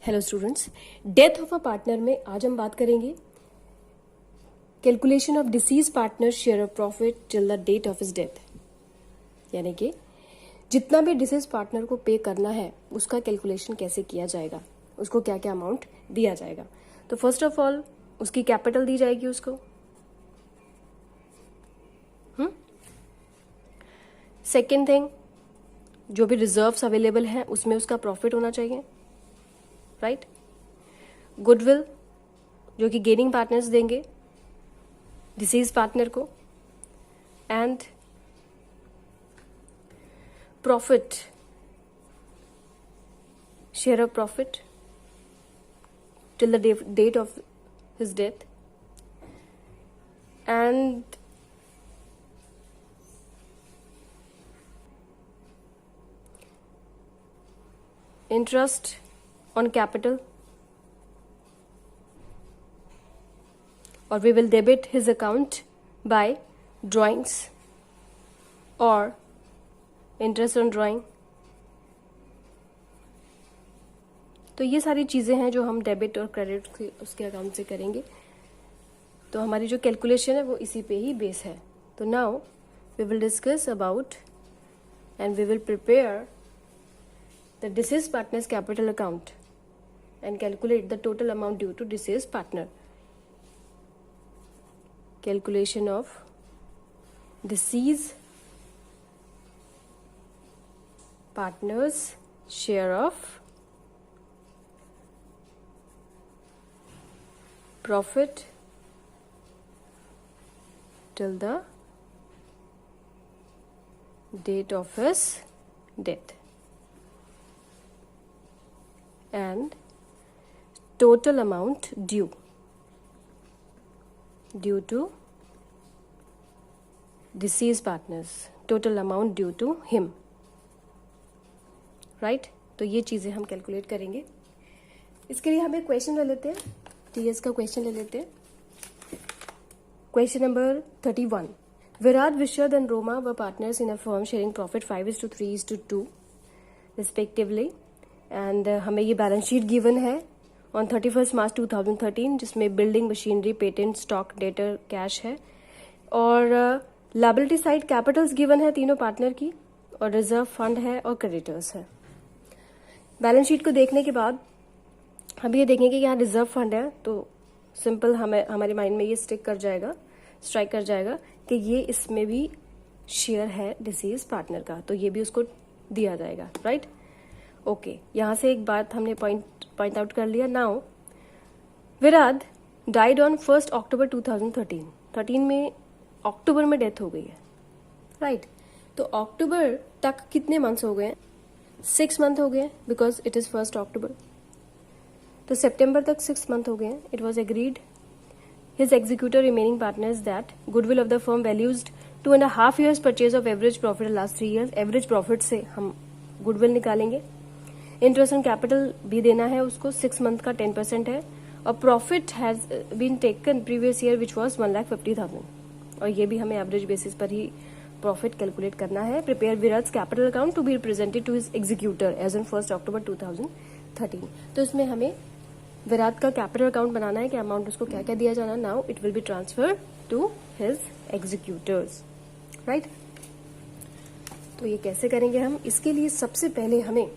Hello students, death of a partner में आज हम बात करेंगे calculation of deceased partner share of profit till the date of his death. यानी कि जितना भी डिसीज पार्टनर को पे करना है उसका कैलकुलेशन कैसे किया जाएगा, उसको क्या क्या अमाउंट दिया जाएगा। तो फर्स्ट ऑफ ऑल उसकी कैपिटल दी जाएगी उसको। सेकेंड थिंग, जो भी रिजर्व्स अवेलेबल हैं उसमें उसका प्रॉफिट होना चाहिए, राइट। गुडविल जो कि गेनिंग पार्टनर्स देंगे डिसीज पार्टनर को, and profit, share of profit till the date of his death, and interest on capital, or we will debit his account by drawings or interest on drawing। तो ये सारी चीज़ें हैं जो हम debit और क्रेडिट उसके अकाउंट से करेंगे। तो हमारी जो कैलकुलेशन है वो इसी पे ही बेस है। तो now we will discuss about and we will prepare the deceased partner's capital account and calculate the total amount due to deceased partner. Calculation of deceased partner's share of profit till the date of his death, and total amount due to deceased partners, total amount due to him, right। तो ये चीज़ें हम calculate करेंगे। इसके लिए हमें question ले लेते हैं, टीएस का क्वेश्चन ले लेते हैं। क्वेश्चन नंबर 31, विराट, विशद and Roma were partners in a firm sharing profit 5:3:2 respectively, and हमें ये बैलेंस शीट गिवन है ऑन 31 मार्च 2013, जिसमें building, machinery, patent, stock, debtor, cash है, और लायबिलिटी साइड कैपिटल्स गिवन है तीनों पार्टनर की, और रिजर्व फंड है और क्रेडिटर्स है। बैलेंस शीट को देखने के बाद हम ये देखेंगे कि यहाँ रिजर्व फंड है, तो सिंपल हमारे माइंड में ये स्ट्राइक कर जाएगा कि ये इसमें भी शेयर है डिसीज पार्टनर का, तो ये भी उसको दिया जाएगा, राइट। ओके, यहाँ से एक बात हमने पॉइंट आउट कर लिया। Now Virat died on 1 October 2013 में अक्टूबर में डेथ हो गई है, राइट। तो अक्टूबर तक कितने मंथ्स हो गए? 6 मंथ हो गए, बिकॉज इट इज 1 अक्टूबर। तो सितंबर तक 6 मंथ हो गए। It was agreed his executor remaining partners that goodwill of the firm valued 2.5 years purchase of average profit last 3 years। Average profit से हम गुडविल निकालेंगे। इंटरेस्ट ऑन कैपिटल भी देना है उसको, 6 मंथ का 10% है, और profit has been taken previous year which was 1,50,000, और ये भी हमें एवरेज बेसिस पर ही प्रॉफिट कैलकुलेट करना है। Prepare Virat's capital account to be presented to his executor as on 1 October 2013। तो इसमें हमें विराट का कैपिटल अकाउंट बनाना है कि अमाउंट उसको क्या क्या दिया जाना। Now it will be transfer to his executors, right. तो ये कैसे करेंगे हम? इसके लिए सबसे पहले हमें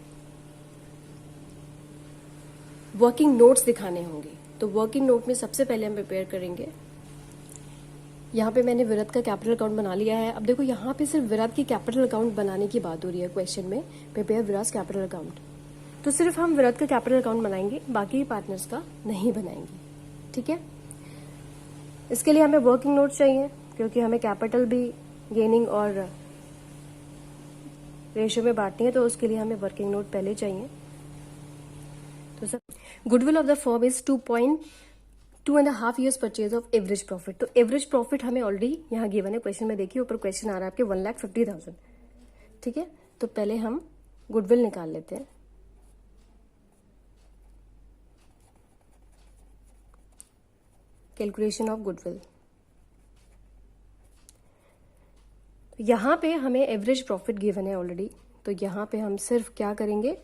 वर्किंग नोट्स दिखाने होंगे। तो वर्किंग नोट में सबसे पहले हम प्रिपेयर करेंगे, यहाँ पे मैंने विराट का कैपिटल अकाउंट बना लिया है। अब देखो यहाँ पे सिर्फ विराट की कैपिटल अकाउंट बनाने की बात हो रही है क्वेश्चन में, प्रिपेयर विराट कैपिटल अकाउंट। तो सिर्फ हम विराट का कैपिटल अकाउंट बनाएंगे, बाकी पार्टनर्स का नहीं बनाएंगे, ठीक है। इसके लिए हमें वर्किंग नोट चाहिए, क्योंकि हमें कैपिटल भी गेनिंग और रेशियो में बांटनी है, तो उसके लिए हमें वर्किंग नोट पहले चाहिए। तो sir, goodwill of the firm is 2.5 years purchase of average profit. तो एवरेज प्रॉफिट हमें ऑलरेडी यहाँ गिवन है क्वेश्चन में। देखिए ऊपर क्वेश्चन आ रहा है आपके 1,50,000, ठीक है। तो पहले हम गुडविल निकाल लेते हैं। कैलकुलेशन ऑफ गुडविल, यहाँ पे हमें एवरेज प्रॉफिट गिवन है ऑलरेडी, तो यहाँ पे हम सिर्फ क्या करेंगे,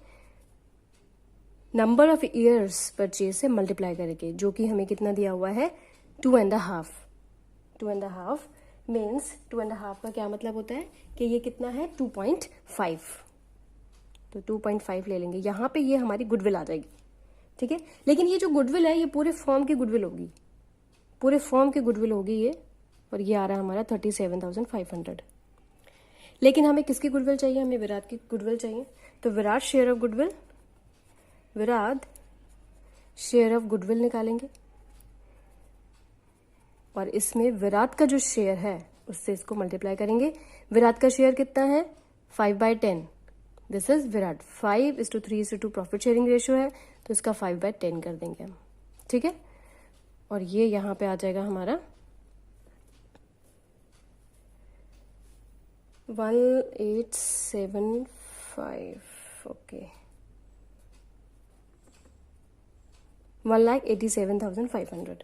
नंबर ऑफ ईयर्स परचेज से मल्टीप्लाई करके, जो कि हमें कितना दिया हुआ है 2.5। 2.5 मीन्स 2.5 का क्या मतलब होता है कि ये कितना है 2.5, तो 2.5 ले लेंगे। यहाँ पे ये हमारी गुडविल आ जाएगी, ठीक है। लेकिन ये जो गुडविल है ये पूरे फॉर्म की गुडविल होगी, पूरे फॉर्म की गुडविल होगी ये, और ये आ रहा है हमारा 37,500। लेकिन हमें किसकी गुडविल चाहिए, हमें विराट की गुडविल चाहिए। तो Virat share of goodwill, Virat share of goodwill निकालेंगे, और इसमें विराट का जो शेयर है उससे इसको मल्टीप्लाई करेंगे। विराट का शेयर कितना है 5/10, this is Virat. 5:3:2 profit sharing ratio है, तो इसका 5/10 कर देंगे हम, ठीक है। और ये यहां पे आ जाएगा हमारा 1875, ओके 1,87,500।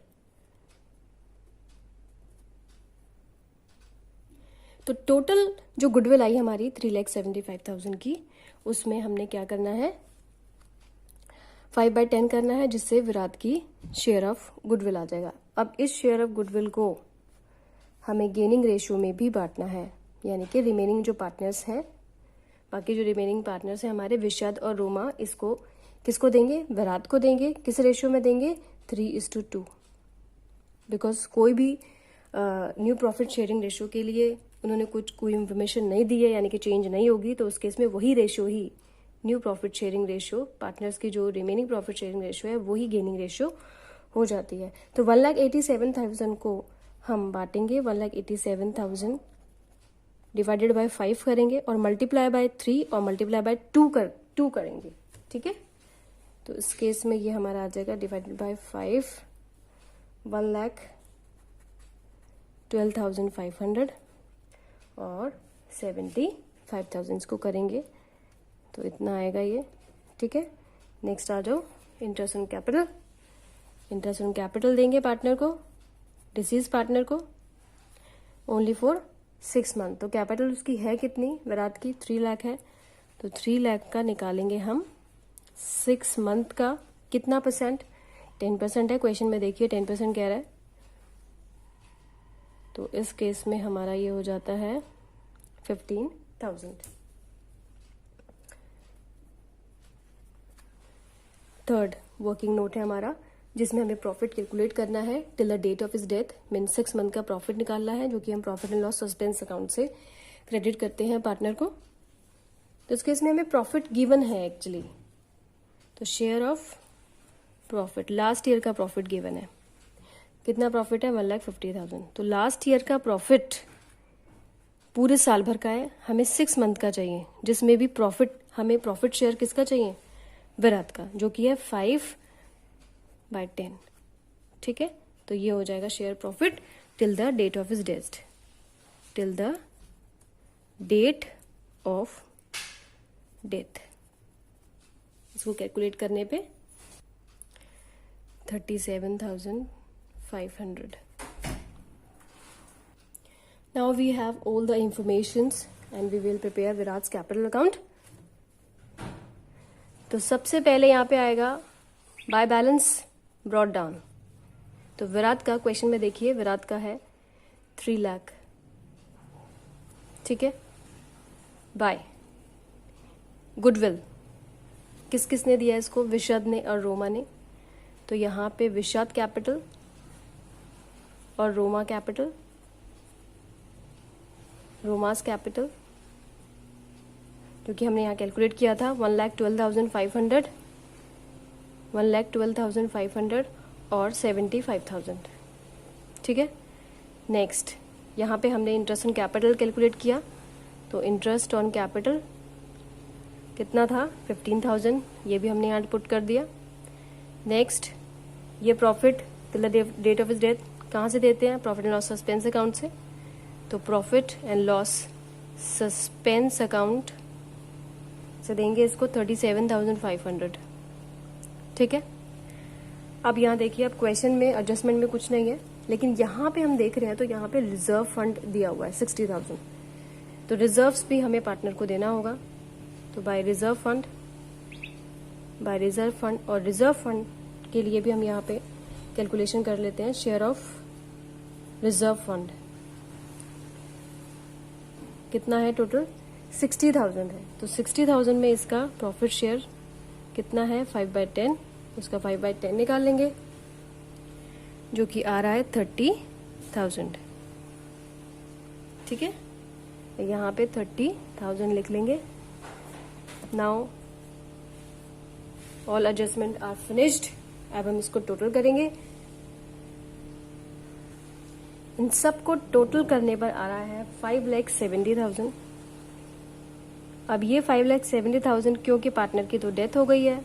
तो टोटल जो गुडविल आई हमारी 3,75,000 की, उसमें हमने क्या करना है 5/10 करना है, जिससे विराट की शेयर ऑफ गुडविल आ जाएगा। अब इस शेयर ऑफ गुडविल को हमें गेनिंग रेशियो में भी बांटना है, यानी कि रिमेनिंग जो पार्टनर्स हैं, बाकी जो रिमेनिंग पार्टनर्स हैं हमारे विशद और रोमा, इसको किसको देंगे, विराट को देंगे। किस रेशियो में देंगे 3:2, बिकॉज कोई भी न्यू प्रॉफिट शेयरिंग रेशियो के लिए उन्होंने कोई इन्फॉर्मेशन नहीं दी है, यानी कि चेंज नहीं होगी, तो उस केस में वही रेशियो ही new profit sharing ratio, partners की जो रिमेनिंग प्रॉफिट शेयरिंग रेशियो है वही गेनिंग रेशियो हो जाती है। तो 1,87,000 को हम बांटेंगे, 1,87,000 डिवाइडेड बाय 5 करेंगे, और मल्टीप्लाई बाय 3 और मल्टीप्लाई बाय 2 करेंगे, ठीक है। तो इस केस में ये हमारा आ जाएगा डिवाइडेड बाय 5, 1,12,500 और 75,000 इसको करेंगे, तो इतना आएगा ये, ठीक है। नेक्स्ट आ जाओ interest on capital. Interest on capital देंगे पार्टनर को, डिसीज पार्टनर को, ओनली फॉर 6 मंथ। तो कैपिटल उसकी है कितनी, विराट की 3 लाख है, तो 3 लाख का निकालेंगे हम 6 मंथ का, कितना परसेंट 10% है, क्वेश्चन में देखिए 10% कह रहा है, तो इस केस में हमारा ये हो जाता है 15,000। थर्ड वर्किंग नोट है हमारा, जिसमें हमें प्रॉफिट कैलकुलेट करना है टिल द डेट ऑफ इस डेथ, मीन 6 मंथ का प्रॉफिट निकालना है, जो कि हम profit and loss suspense account से क्रेडिट करते हैं पार्टनर को। तो इस केस में हमें प्रॉफिट गिवन है एक्चुअली, तो share of profit, last year का प्रॉफिट गिवन है, कितना प्रॉफिट है 1,50,000। तो लास्ट ईयर का प्रॉफिट पूरे साल भर का है, हमें 6 मंथ का चाहिए, जिसमें भी प्रॉफिट, हमें प्रॉफिट शेयर किसका चाहिए, विराट का, जो कि है 5/10, ठीक है। तो ये हो जाएगा share profit till the date of his death, till the date of death. इसको कैलकुलेट करने पे 37,500। Now we have all the informations and we will prepare Virat's capital account. तो सबसे पहले यहाँ पे आएगा बाय बैलेंस ब्रॉट डाउन। तो विराट का क्वेश्चन में देखिए, विराट का है 3 लाख, ठीक है। बाय गुडविल किस किस ने दिया इसको, विशद ने और रोमा ने। तो यहाँ पे विशद कैपिटल और रोमा कैपिटल, रोमास कैपिटल, क्योंकि हमने यहाँ कैलकुलेट किया था 1,12,500, 1,12,500 और 75,000, ठीक है। नेक्स्ट यहाँ पे हमने इंटरेस्ट ऑन कैपिटल कैलकुलेट किया, तो इंटरेस्ट ऑन कैपिटल कितना था 15,000, ये भी हमने यहाँ पुट कर दिया। नेक्स्ट ये profit till the date of his death कहाँ से देते हैं, profit and loss suspense account से। तो profit and loss suspense account से देंगे इसको 37,500, ठीक है। अब यहाँ देखिए, अब क्वेश्चन में एडजस्टमेंट में कुछ नहीं है, लेकिन यहाँ पे हम देख रहे हैं तो यहाँ पे रिजर्व फंड दिया हुआ है 60,000, तो रिजर्व्स भी हमें पार्टनर को देना होगा। तो by reserve fund by reserve fund, और रिजर्व फंड के लिए भी हम यहाँ पे कैलकुलेशन कर लेते हैं। शेयर ऑफ रिजर्व फंड कितना है, टोटल 60,000 है, तो 60,000 में इसका प्रॉफिट शेयर कितना है, 5/10, उसका 5/10 निकाल लेंगे जो कि आ रहा है 30,000। ठीक है, यहाँ पे 30,000 लिख लेंगे। Now all adjustment are finished. अब हम इसको टोटल करेंगे। इन सब को टोटल करने पर आ रहा है 5,70,000। अब ये 5,70,000 क्योंकि पार्टनर की तो डेथ हो गई है,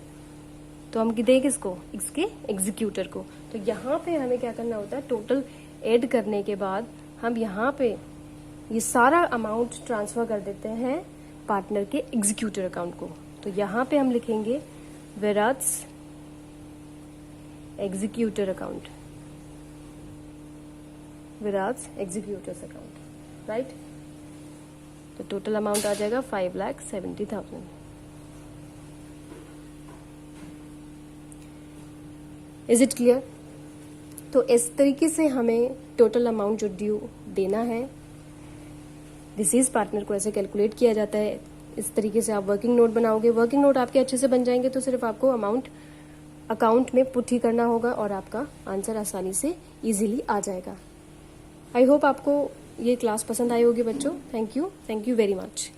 तो हम दें किसको, इसके एग्जीक्यूटर को। तो यहाँ पे हमें क्या करना होता है, टोटल ऐड करने के बाद हम यहाँ पे ये सारा अमाउंट ट्रांसफर कर देते हैं पार्टनर के एग्जीक्यूटर अकाउंट को। तो यहाँ पे हम लिखेंगे Virat's executor account, Virat's executors account, right. तो टोटल अमाउंट आ जाएगा 5,70,000। Is it clear? तो इस तरीके से हमें टोटल अमाउंट जो ड्यू देना है डिसीज पार्टनर को ऐसे कैलकुलेट किया जाता है। इस तरीके से आप वर्किंग नोट बनाओगे। वर्किंग नोट आपके अच्छे से बन जाएंगे तो सिर्फ आपको अमाउंट अकाउंट में पुट ही करना होगा और आपका आंसर आसानी से इजीली आ जाएगा। आई होप आपको ये क्लास पसंद आई होगी बच्चों। Thank you very much.